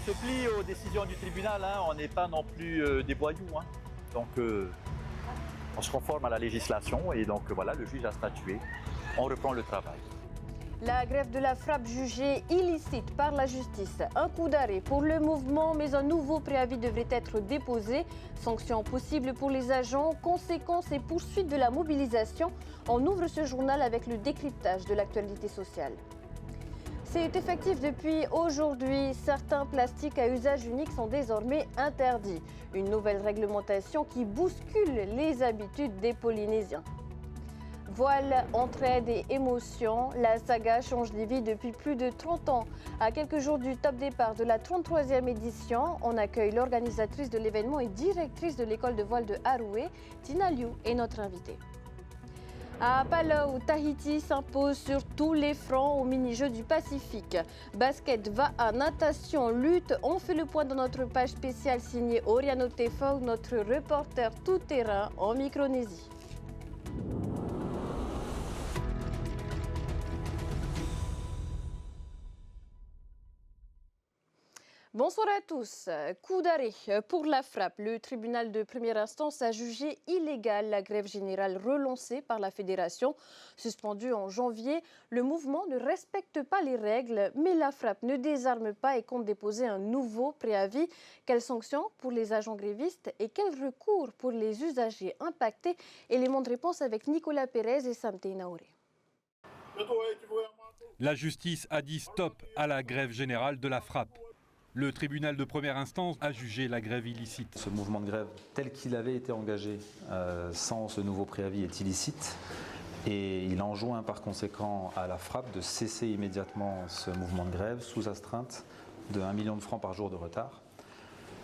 se plie aux décisions du tribunal, hein. On n'est pas non plus des voyous. Hein. Donc on se conforme à la législation et donc voilà, le juge a statué. On reprend le travail. La grève de la frappe jugée illicite par la justice. Un coup d'arrêt pour le mouvement, mais un nouveau préavis devrait être déposé. Sanctions possibles pour les agents, conséquences et poursuites de la mobilisation. On ouvre ce journal avec le décryptage de l'actualité sociale. C'est effectif depuis aujourd'hui. Certains plastiques à usage unique sont désormais interdits. Une nouvelle réglementation qui bouscule les habitudes des Polynésiens. Voile, entraide et émotion, la saga change les vies depuis plus de 30 ans. À quelques jours du top départ de la 33e édition, on accueille l'organisatrice de l'événement et directrice de l'école de voile de Haroué, Tina Liu, est notre invitée. À Palau, Tahiti s'impose sur tous les fronts au mini-jeux du Pacifique. Basket, va à natation, lutte. On fait le point dans notre page spéciale signée Oriano Tefo, notre reporter tout-terrain en Micronésie. Bonsoir à tous. Coup d'arrêt pour la frappe. Le tribunal de première instance a jugé illégale la grève générale relancée par la fédération. Suspendue en janvier, le mouvement ne respecte pas les règles, mais la frappe ne désarme pas et compte déposer un nouveau préavis. Quelles sanctions pour les agents grévistes et quels recours pour les usagers impactés? Éléments de réponse avec Nicolas Pérez et Samte Naoré. La justice a dit stop à la grève générale de la frappe. Le tribunal de première instance a jugé la grève illicite. Ce mouvement de grève tel qu'il avait été engagé sans ce nouveau préavis est illicite et il enjoint par conséquent à la frappe de cesser immédiatement ce mouvement de grève sous astreinte de 1 million de francs par jour de retard.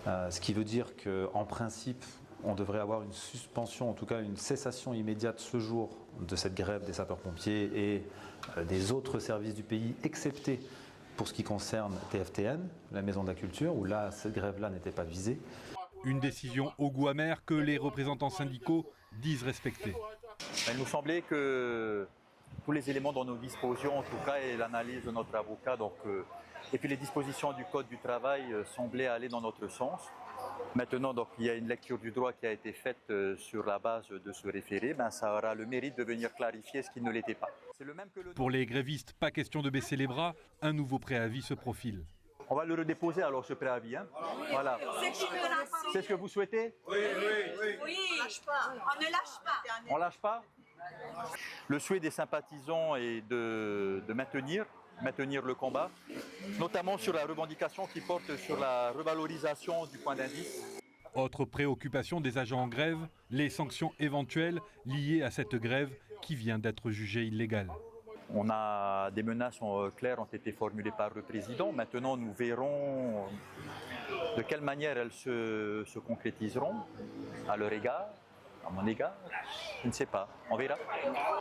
Ce qui veut dire qu'en principe, on devrait avoir une suspension, en tout cas une cessation immédiate ce jour de cette grève des sapeurs-pompiers et des autres services du pays, excepté pour ce qui concerne TFTN, la Maison de la Culture, où là, cette grève-là n'était pas visée. Une décision au goût amer que les représentants syndicaux disent respecter. Il nous semblait que tous les éléments dont nous disposions, en tout cas, et l'analyse de notre avocat, et puis les dispositions du Code du travail semblaient aller dans notre sens. Maintenant, donc, il y a une lecture du droit qui a été faite sur la base de ce référé. Ça aura le mérite de venir clarifier ce qui ne l'était pas. Pour les grévistes, pas question de baisser les bras, un nouveau préavis se profile. On va le redéposer alors ce préavis. Hein. Voilà. C'est ce que vous souhaitez? Oui. On lâche pas. On ne lâche pas. On lâche pas? Le souhait des sympathisants est de maintenir le combat, notamment sur la revendication qui porte sur la revalorisation du point d'indice. Autre préoccupation des agents en grève, les sanctions éventuelles liées à cette grève qui vient d'être jugée illégale. On a des menaces claires ont été formulées par le président. Maintenant, nous verrons de quelle manière elles se concrétiseront à leur égard, à mon égard. Je ne sais pas. On verra.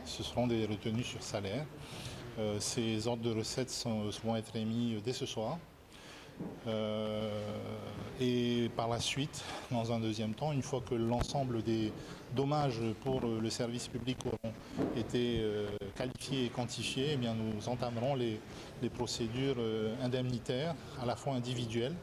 Ce seront des retenues sur salaire. Ces ordres de recettes vont être émis dès ce soir. Et par la suite, dans un deuxième temps, une fois que l'ensemble des dommages pour le service public auront été qualifiés et quantifiés, eh bien, nous entamerons les procédures indemnitaires, à la fois individuelles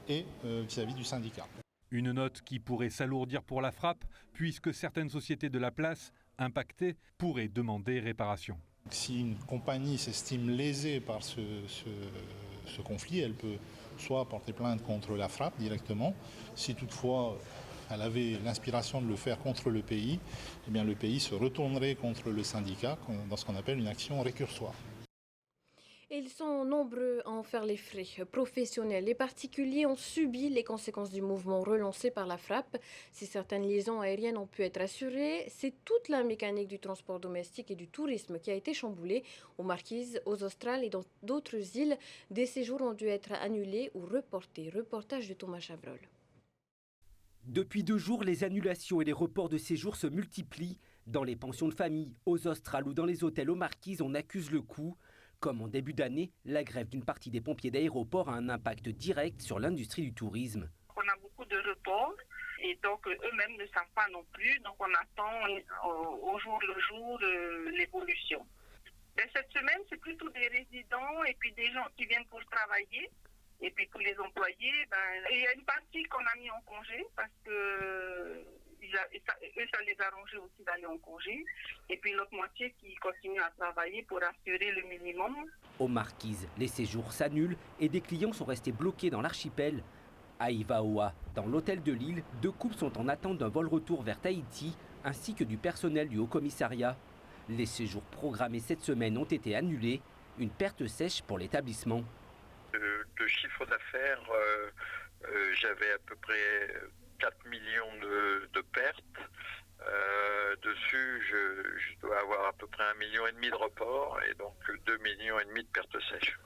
et vis-à-vis du syndicat. Une note qui pourrait s'alourdir pour la frappe, puisque certaines sociétés de la place impactées pourraient demander réparation. Si une compagnie s'estime lésée par ce conflit, elle peut soit porter plainte contre la frappe directement. Si toutefois elle avait l'inspiration de le faire contre le pays, eh bien le pays se retournerait contre le syndicat dans ce qu'on appelle une action récursoire. Ils sont nombreux à en faire les frais. Professionnels et particuliers ont subi les conséquences du mouvement relancé par la frappe. Si certaines liaisons aériennes ont pu être assurées, c'est toute la mécanique du transport domestique et du tourisme qui a été chamboulée. Aux Marquises, aux Australes et dans d'autres îles, des séjours ont dû être annulés ou reportés. Reportage de Thomas Chavrol. Depuis 2 jours, les annulations et les reports de séjours se multiplient. Dans les pensions de famille, aux Australes ou dans les hôtels aux Marquises, on accuse le coup. Comme en début d'année, la grève d'une partie des pompiers d'aéroport a un impact direct sur l'industrie du tourisme. On a beaucoup de reports et donc eux-mêmes ne savent pas non plus. Donc on attend au jour le jour l'évolution. Cette semaine, c'est plutôt des résidents et puis des gens qui viennent pour travailler. Et puis pour les employés, il y a une partie qu'on a mis en congé parce que ça les arrangeait aussi d'aller en congé. Et puis l'autre moitié qui continue à travailler pour assurer le minimum. Aux Marquises, les séjours s'annulent et des clients sont restés bloqués dans l'archipel. À Ivaoa, dans l'hôtel de l'île, 2 couples sont en attente d'un vol retour vers Tahiti, ainsi que du personnel du Haut-Commissariat. Les séjours programmés cette semaine ont été annulés, une perte sèche pour l'établissement. De chiffre d'affaires, j'avais à peu près 4 millions de pertes. Dessus, je dois avoir à peu près 1,5 million de reports et donc 2,5 millions de pertes sèches.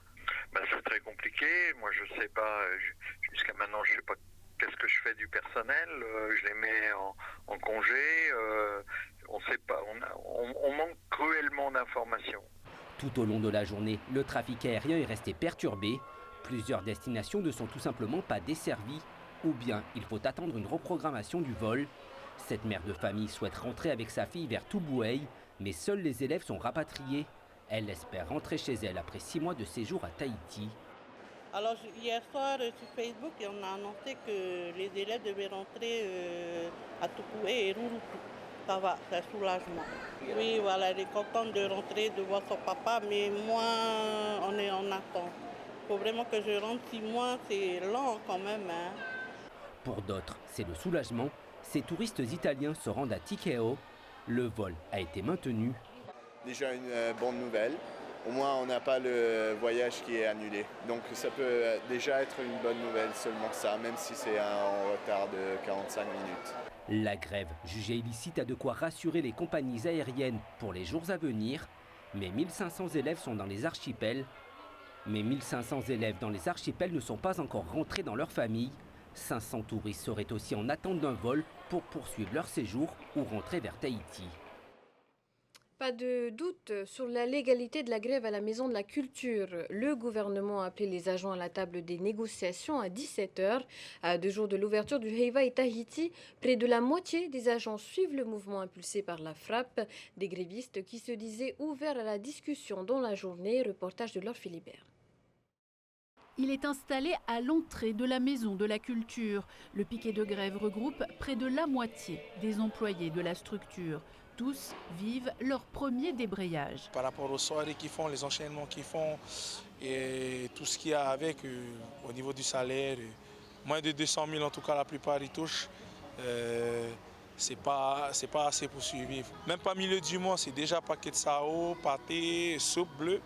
C'est très compliqué. Moi, je sais pas, jusqu'à maintenant, je sais pas qu'est-ce que je fais du personnel. Je les mets en congé. On sait pas. On manque cruellement d'informations. Tout au long de la journée, le trafic aérien est resté perturbé. Plusieurs destinations ne sont tout simplement pas desservies. Ou bien il faut attendre une reprogrammation du vol. Cette mère de famille souhaite rentrer avec sa fille vers Tubuai, mais seuls les élèves sont rapatriés. Elle espère rentrer chez elle après 6 mois de séjour à Tahiti. Alors hier soir sur Facebook, on a annoncé que les élèves devaient rentrer à Tubuai et Rurutu. Ça va, c'est un soulagement. Oui, voilà, elle est contente de rentrer, de voir son papa, mais moi, on est en attente. Il faut vraiment que je rentre 6 mois, c'est lent quand même. Hein. Pour d'autres, c'est le soulagement. Ces touristes italiens se rendent à Tikeo. Le vol a été maintenu. Déjà une bonne nouvelle. Au moins, on n'a pas le voyage qui est annulé. Donc ça peut déjà être une bonne nouvelle, seulement ça, même si c'est en retard de 45 minutes. La grève, jugée illicite, a de quoi rassurer les compagnies aériennes pour les jours à venir. Mais 1500 élèves sont dans les archipels. Mais 1500 élèves dans les archipels ne sont pas encore rentrés dans leur famille. 500 touristes seraient aussi en attente d'un vol pour poursuivre leur séjour ou rentrer vers Tahiti. Pas de doute sur la légalité de la grève à la Maison de la Culture. Le gouvernement a appelé les agents à la table des négociations à 17h. À 2 jours de l'ouverture du Heiva et Tahiti, près de la moitié des agents suivent le mouvement impulsé par la frappe. Des grévistes qui se disaient ouverts à la discussion dans la journée. Reportage de Laure Philibert. Il est installé à l'entrée de la Maison de la Culture. Le piquet de grève regroupe près de la moitié des employés de la structure. Tous vivent leur premier débrayage. Par rapport aux soirées qu'ils font, les enchaînements qu'ils font et tout ce qu'il y a avec au niveau du salaire, moins de 200 000 en tout cas la plupart y touchent. C'est pas assez pour survivre. Même pas milieu du mois, c'est déjà paquet de sao, pâté, soupe bleue.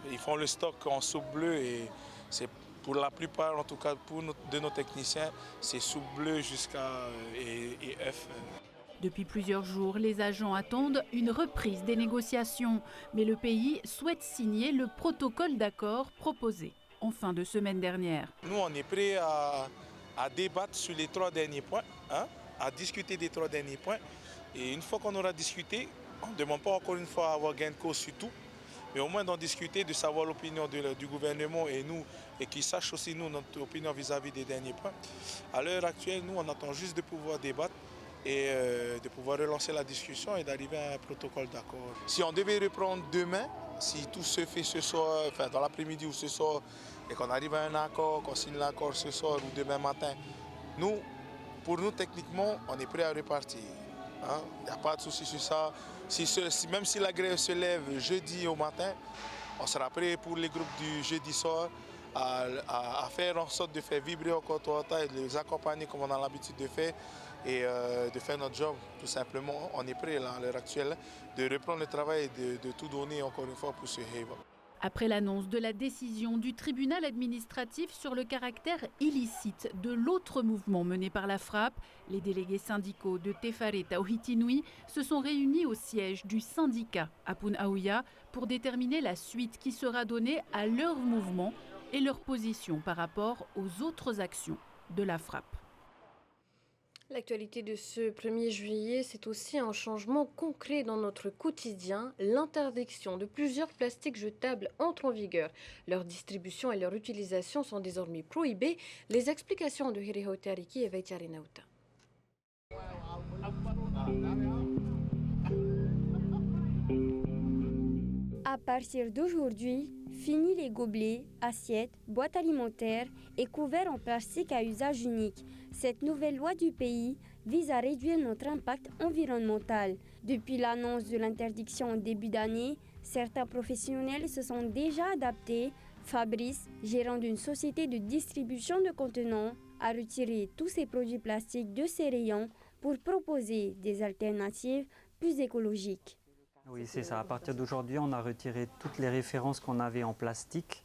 Ils font le stock en soupe bleue et c'est pour la plupart, en tout cas de nos techniciens, c'est soupe bleue jusqu'à et œufs. Depuis plusieurs jours, les agents attendent une reprise des négociations. Mais le pays souhaite signer le protocole d'accord proposé en fin de semaine dernière. Nous, on est prêts à débattre sur les 3 derniers points, à discuter des 3 derniers points. Et une fois qu'on aura discuté, on ne demande pas encore une fois à avoir gain de cause sur tout, mais au moins d'en discuter, de savoir l'opinion du gouvernement et nous, et qu'ils sachent aussi nous notre opinion vis-à-vis des derniers points. À l'heure actuelle, nous, on attend juste de pouvoir débattre et de pouvoir relancer la discussion et d'arriver à un protocole d'accord. Si on devait reprendre demain, si tout se fait ce soir, enfin dans l'après-midi ou ce soir, et qu'on arrive à un accord, qu'on signe l'accord ce soir ou demain matin, pour nous, techniquement, on est prêt à repartir. Il n'y a pas de souci sur ça. Même si la grève se lève jeudi au matin, on sera prêt pour les groupes du jeudi soir à faire en sorte de faire vibrer encore Toyota et de les accompagner comme on a l'habitude de faire et de faire notre job tout simplement. On est prêt là, à l'heure actuelle de reprendre le travail et de tout donner encore une fois pour ce Heiva. Après l'annonce de la décision du tribunal administratif sur le caractère illicite de l'autre mouvement mené par la frappe, les délégués syndicaux de Tefare Tauhiti-Nui se sont réunis au siège du syndicat à Punaouia pour déterminer la suite qui sera donnée à leur mouvement et leur position par rapport aux autres actions de la frappe. L'actualité de ce 1er juillet, c'est aussi un changement concret dans notre quotidien. L'interdiction de plusieurs plastiques jetables entre en vigueur. Leur distribution et leur utilisation sont désormais prohibées. Les explications de Hiriho Tariki et Veitiari Nauta. À partir d'aujourd'hui, fini les gobelets, assiettes, boîtes alimentaires et couverts en plastique à usage unique. Cette nouvelle loi du pays vise à réduire notre impact environnemental. Depuis l'annonce de l'interdiction en début d'année, certains professionnels se sont déjà adaptés. Fabrice, gérant d'une société de distribution de contenants, a retiré tous ces produits plastiques de ses rayons pour proposer des alternatives plus écologiques. Oui, c'est ça. À partir d'aujourd'hui, on a retiré toutes les références qu'on avait en plastique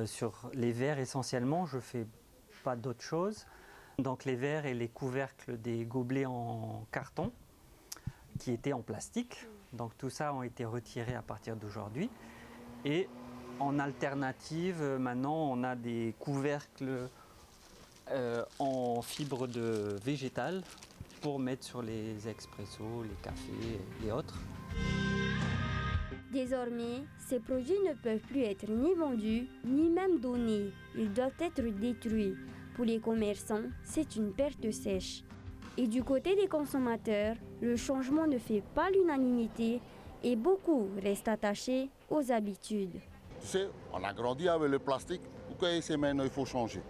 sur les verres essentiellement. Je ne fais pas d'autre chose. Donc les verres et les couvercles des gobelets en carton qui étaient en plastique. Donc tout ça a été retiré à partir d'aujourd'hui. Et en alternative, maintenant, on a des couvercles en fibre de végétal pour mettre sur les expressos, les cafés et autres. Désormais, ces produits ne peuvent plus être ni vendus, ni même donnés. Ils doivent être détruits. Pour les commerçants, c'est une perte sèche. Et du côté des consommateurs, le changement ne fait pas l'unanimité et beaucoup restent attachés aux habitudes. Tu sais, on a grandi avec le plastique. Pourquoi maintenant il faut changer?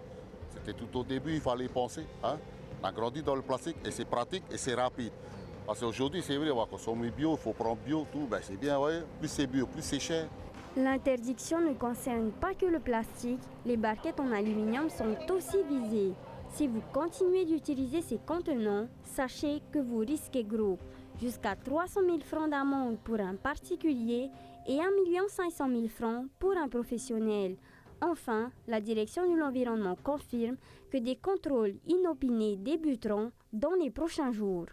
C'était tout au début, il fallait penser. Hein? On a grandi dans le plastique et c'est pratique et c'est rapide. Parce qu'aujourd'hui, c'est vrai, on va consommer bio, il faut prendre bio, tout. Ben, c'est bien, ouais. Plus c'est bio, plus c'est cher. L'interdiction ne concerne pas que le plastique. Les barquettes en aluminium sont aussi visées. Si vous continuez d'utiliser ces contenants, sachez que vous risquez gros. Jusqu'à 300 000 francs d'amende pour un particulier et 1 500 000 francs pour un professionnel. Enfin, la direction de l'environnement confirme que des contrôles inopinés débuteront dans les prochains jours.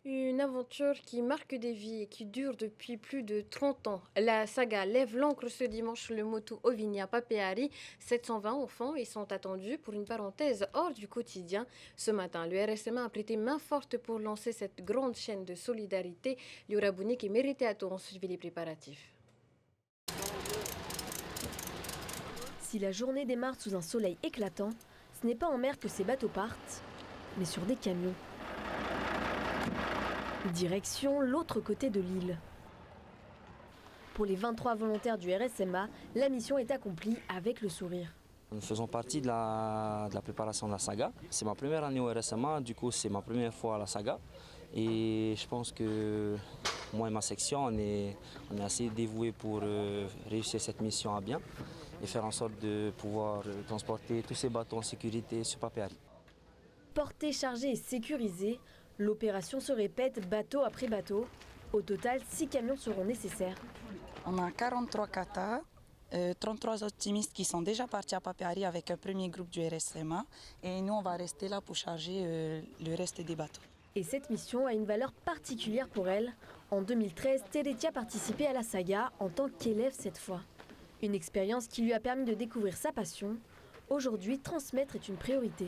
Une aventure qui marque des vies et qui dure depuis plus de 30 ans. La saga lève l'ancre ce dimanche le Motu Ovinia Papeari. 720 enfants y sont attendus pour une parenthèse hors du quotidien. Ce matin, le RSMA a prêté main forte pour lancer cette grande chaîne de solidarité. Liora Bounik et Mérité Ato ont suivi les préparatifs. Si la journée démarre sous un soleil éclatant, ce n'est pas en mer que ces bateaux partent, mais sur des camions. Direction l'autre côté de l'île. Pour les 23 volontaires du RSMA, la mission est accomplie avec le sourire. Nous faisons partie de la préparation de la saga. C'est ma première année au RSMA, du coup c'est ma première fois à la saga. Et je pense que moi et ma section, on est assez dévoués pour réussir cette mission à bien et faire en sorte de pouvoir transporter tous ces bateaux en sécurité sur Papeari. Portés, chargés et sécurisés, l'opération se répète bateau après bateau. Au total, 6 camions seront nécessaires. On a 43 katas, 33 optimistes qui sont déjà partis à Papeari avec un premier groupe du RSMA. Et nous, on va rester là pour charger le reste des bateaux. Et cette mission a une valeur particulière pour elle. En 2013, Teretia participait à la saga en tant qu'élève cette fois. Une expérience qui lui a permis de découvrir sa passion. Aujourd'hui, transmettre est une priorité.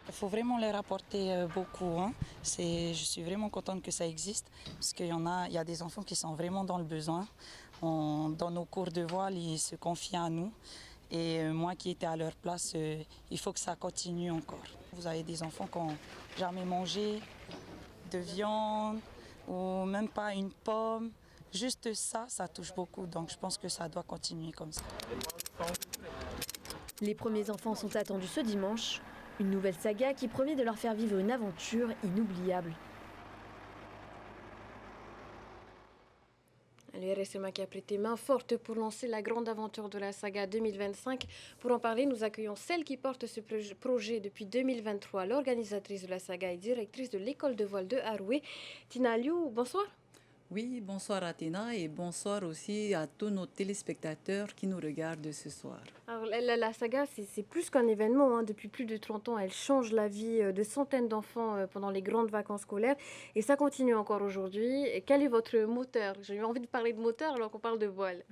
Il faut vraiment les rapporter beaucoup. Hein. Je suis vraiment contente que ça existe parce qu'il y a des enfants qui sont vraiment dans le besoin. Dans nos cours de voile, ils se confient à nous. Et moi qui étais à leur place, il faut que ça continue encore. Vous avez des enfants qui n'ont jamais mangé de viande ou même pas une pomme. Juste ça, ça touche beaucoup. Donc je pense que ça doit continuer comme ça. Les premiers enfants sont attendus ce dimanche. Une nouvelle saga qui promet de leur faire vivre une aventure inoubliable. Le RSMA qui a prêté main forte pour lancer la grande aventure de la saga 2025. Pour en parler, nous accueillons celle qui porte ce projet depuis 2023, l'organisatrice de la saga et directrice de l'école de voile de Haroué, Tina Liu. Bonsoir. Oui, bonsoir Athéna et bonsoir aussi à tous nos téléspectateurs qui nous regardent ce soir. Alors, la saga, c'est plus qu'un événement. Hein. Depuis plus de 30 ans, elle change la vie de centaines d'enfants pendant les grandes vacances scolaires. Et ça continue encore aujourd'hui. Quel est votre moteur? J'ai eu envie de parler de moteur alors qu'on parle de voile.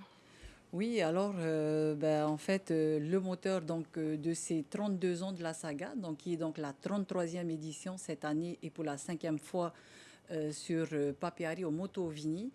Oui, alors en fait, le moteur de ces 32 ans de la saga, qui est donc la 33e édition cette année et pour la 5e fois sur Papeari au Motu Ovini.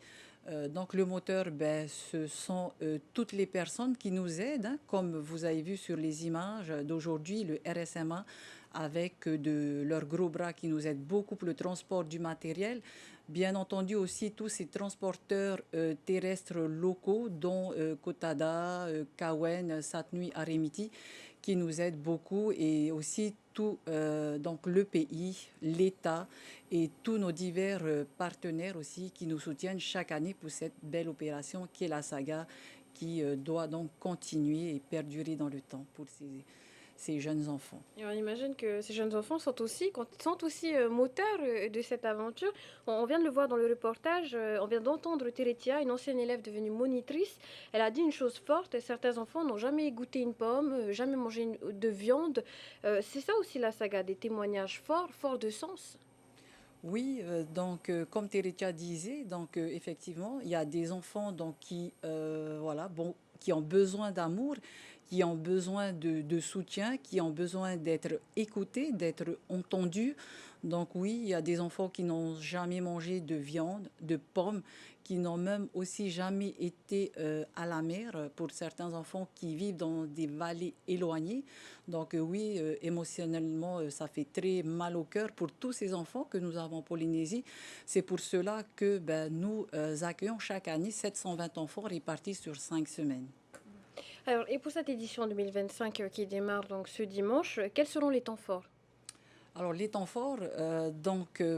Donc le moteur, ce sont toutes les personnes qui nous aident. Hein. Comme vous avez vu sur les images d'aujourd'hui, le RSMA avec de leurs gros bras qui nous aident beaucoup pour le transport du matériel. Bien entendu aussi tous ces transporteurs terrestres locaux, dont Kotada, Kawen, Satnui, Aremiti, qui nous aident beaucoup, et aussi tout donc le pays, l'État et tous nos divers partenaires aussi qui nous soutiennent chaque année pour cette belle opération qui est la saga, qui doit donc continuer et perdurer dans le temps pour ces jeunes enfants. Et on imagine que ces jeunes enfants sont aussi moteurs de cette aventure. On vient de le voir dans le reportage, on vient d'entendre Teretia, une ancienne élève devenue monitrice. Elle a dit une chose forte, certains enfants n'ont jamais goûté une pomme, jamais mangé de viande. C'est ça aussi la saga, des témoignages forts de sens. Oui, donc comme Teretia disait, donc effectivement, il y a des enfants donc, qui ont besoin d'amour, qui ont besoin de soutien, qui ont besoin d'être écoutés, d'être entendus. Donc oui, il y a des enfants qui n'ont jamais mangé de viande, de pommes, qui n'ont même aussi jamais été à la mer, pour certains enfants qui vivent dans des vallées éloignées. Donc oui, émotionnellement, ça fait très mal au cœur pour tous ces enfants que nous avons en Polynésie. C'est pour cela que nous accueillons chaque année 720 enfants répartis sur 5 semaines. Alors, et pour cette édition 2025 qui démarre donc ce dimanche, quels seront les temps forts? Alors, les temps forts,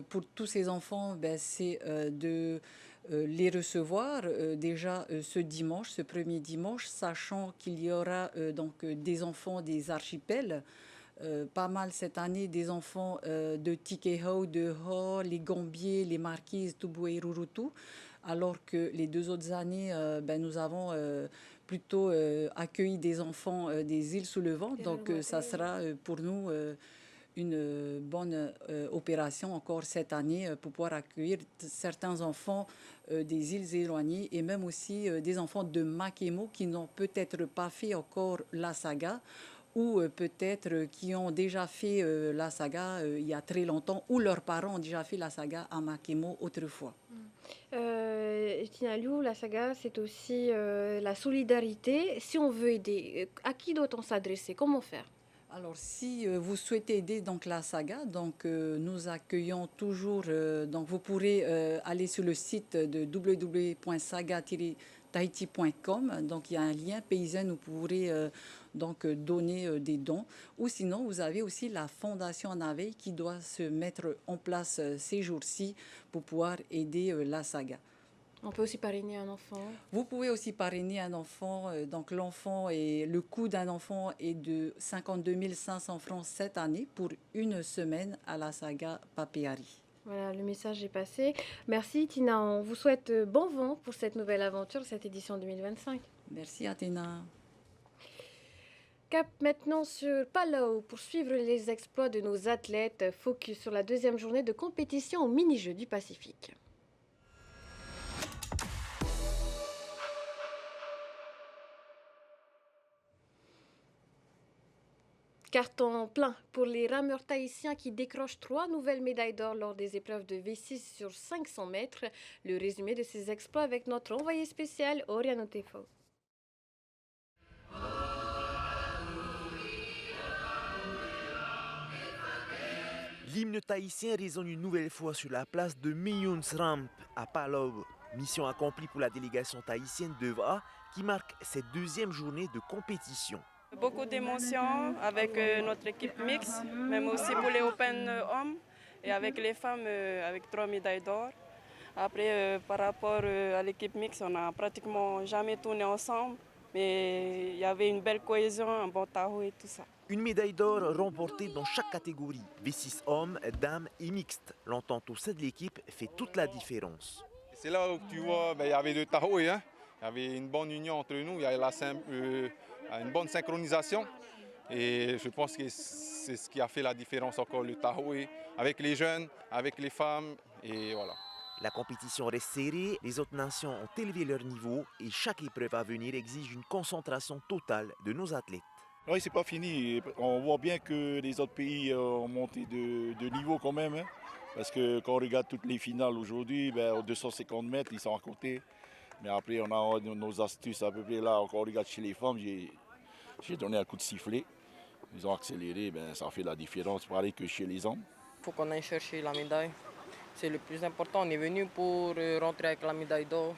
pour tous ces enfants, c'est de les recevoir déjà ce dimanche, ce premier dimanche, sachant qu'il y aura des enfants des archipels. Pas mal cette année des enfants de Tikehau, de Ho, les Gambiers, les Marquises, Tubu et Rurutu, alors que les 2 autres années, nous avons plutôt accueilli des enfants des îles sous le vent. Donc ça sera pour nous une bonne opération encore cette année pour pouvoir accueillir certains enfants des îles éloignées et même aussi des enfants de Makemo qui n'ont peut-être pas fait encore la saga, ou peut-être qui ont déjà fait la saga il y a très longtemps, ou leurs parents ont déjà fait la saga à Makemo autrefois. Tinaliou, la saga, c'est aussi la solidarité. Si on veut aider, à qui doit-on s'adresser? Comment faire? Alors, si vous souhaitez aider donc la saga, nous accueillons toujours. Vous pourrez aller sur le site de www.saga-tahiti.com. Donc, il y a un lien paysan où vous pourrez donner des dons. Ou sinon, vous avez aussi la Fondation Anaveil qui doit se mettre en place ces jours-ci pour pouvoir aider la saga. On peut aussi parrainer un enfant. Vous pouvez aussi parrainer un enfant. Donc le coût d'un enfant est de 52 500 francs cette année pour une semaine à la saga Papeari. Voilà, le message est passé. Merci Tina, on vous souhaite bon vent pour cette nouvelle aventure, cette édition 2025. Merci Athéna. Cap maintenant sur Palau pour suivre les exploits de nos athlètes. Focus sur la 2e journée de compétition au mini-jeux du Pacifique. Carton plein pour les rameurs tahitiens qui décrochent 3 nouvelles médailles d'or lors des épreuves de V6 sur 500 mètres. Le résumé de ces exploits avec notre envoyé spécial, Oriano Tefo. L'hymne tahitien résonne une nouvelle fois sur la place de Miyuns Ramp à Palau. Mission accomplie pour la délégation tahitienne d'Evra qui marque cette 2e journée de compétition. Beaucoup d'émotions avec notre équipe mixte, même aussi pour les Open hommes et avec les femmes avec 3 médailles d'or. Après, par rapport à l'équipe mixte, on n'a pratiquement jamais tourné ensemble, mais il y avait une belle cohésion, un bon taho et tout ça. Une médaille d'or remportée dans chaque catégorie, V6 hommes, dames et mixtes. L'entente au sein de l'équipe fait toute la différence. C'est là où tu vois, il y avait 2 tahoe, hein. Il y avait une bonne union entre nous, il y avait une bonne synchronisation et je pense que c'est ce qui a fait la différence encore, le tahoe, avec les jeunes, avec les femmes et voilà. La compétition reste serrée, les autres nations ont élevé leur niveau et chaque épreuve à venir exige une concentration totale de nos athlètes. Oui, c'est pas fini. On voit bien que les autres pays ont monté de niveau quand même. Hein, parce que quand on regarde toutes les finales aujourd'hui, aux 250 mètres, ils sont à côté. Mais après, on a nos astuces à peu près là. Quand on regarde chez les femmes, j'ai donné un coup de sifflet. Ils ont accéléré, ça fait la différence, pareil que chez les hommes. Il faut qu'on aille chercher la médaille. C'est le plus important. On est venu pour rentrer avec la médaille d'or.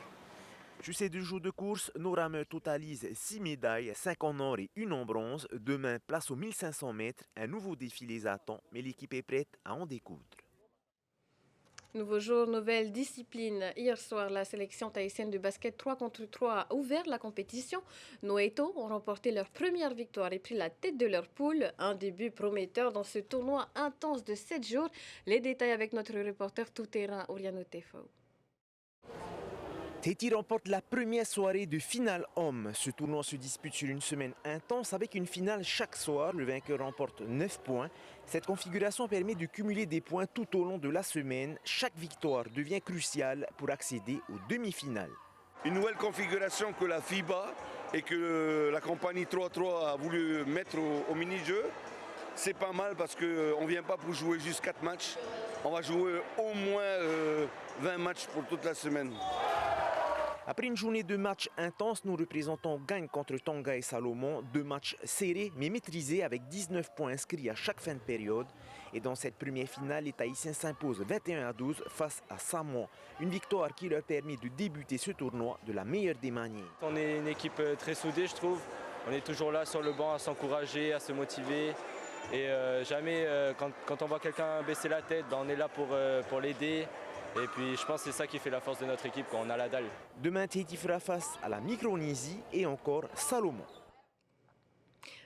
Sur ces 2 jours de course, nos rameurs totalisent 6 médailles, 5 en or et 1 en bronze. Demain, place aux 1500 mètres. Un nouveau défi les attend, mais l'équipe est prête à en découdre. Nouveau jour, nouvelle discipline. Hier soir, la sélection tahitienne de basket 3 contre 3 a ouvert la compétition. Nos Eto ont remporté leur première victoire et pris la tête de leur poule. Un début prometteur dans ce tournoi intense de 7 jours. Les détails avec notre reporter tout-terrain, Oriano Tefo. Tahiti remporte la première soirée de finale homme. Ce tournoi se dispute sur une semaine intense avec une finale chaque soir. Le vainqueur remporte 9 points. Cette configuration permet de cumuler des points tout au long de la semaine. Chaque victoire devient cruciale pour accéder aux demi-finales. Une nouvelle configuration que la FIBA et que la compagnie 3-3 a voulu mettre au mini-jeu. C'est pas mal parce qu'on ne vient pas pour jouer juste 4 matchs. On va jouer au moins 20 matchs pour toute la semaine. Après une journée de matchs intenses, nos représentants gagnent contre Tonga et Salomon. 2 matchs serrés mais maîtrisés avec 19 points inscrits à chaque fin de période. Et dans cette première finale, les Tahitiens s'imposent 21-12 face à Samoa. Une victoire qui leur permet de débuter ce tournoi de la meilleure des manières. On est une équipe très soudée, je trouve. On est toujours là sur le banc à s'encourager, à se motiver. Et jamais, quand on voit quelqu'un baisser la tête, on est là pour l'aider. Et puis je pense que c'est ça qui fait la force de notre équipe quand on a la dalle. Demain, Tahiti fera face à la Micronésie et encore Salomon.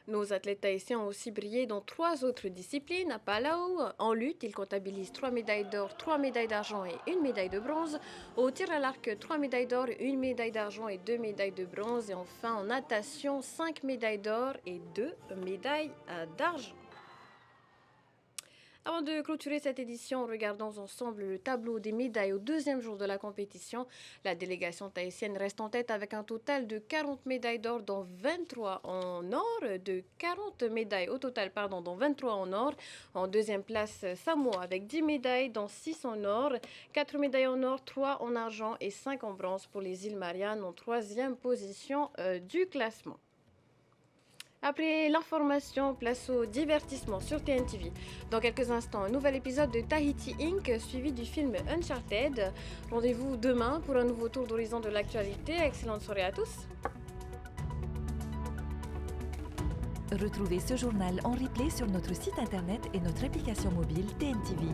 Nos athlètes tahitiens ont aussi brillé dans 3 autres disciplines. À Palau, en lutte, ils comptabilisent 3 médailles d'or, 3 médailles d'argent et 1 médaille de bronze. Au tir à l'arc, 3 médailles d'or, 1 médaille d'argent et 2 médailles de bronze. Et enfin, en natation, 5 médailles d'or et 2 médailles d'argent. Avant de clôturer cette édition, regardons ensemble le tableau des médailles au 2e jour de la compétition. La délégation tahitienne reste en tête avec un total de 40 médailles d'or, dont 23 en or, de 40 médailles au total, dont 23 en or. En 2e place, Samoa avec 10 médailles, dont 6 en or, 4 médailles en or, 3 en argent et 5 en bronze pour les îles Mariannes en 3e position du classement. Après l'information, place au divertissement sur TNTV. Dans quelques instants, un nouvel épisode de Tahiti Inc. suivi du film Uncharted. Rendez-vous demain pour un nouveau tour d'horizon de l'actualité. Excellente soirée à tous. Retrouvez ce journal en replay sur notre site internet et notre application mobile TNTV.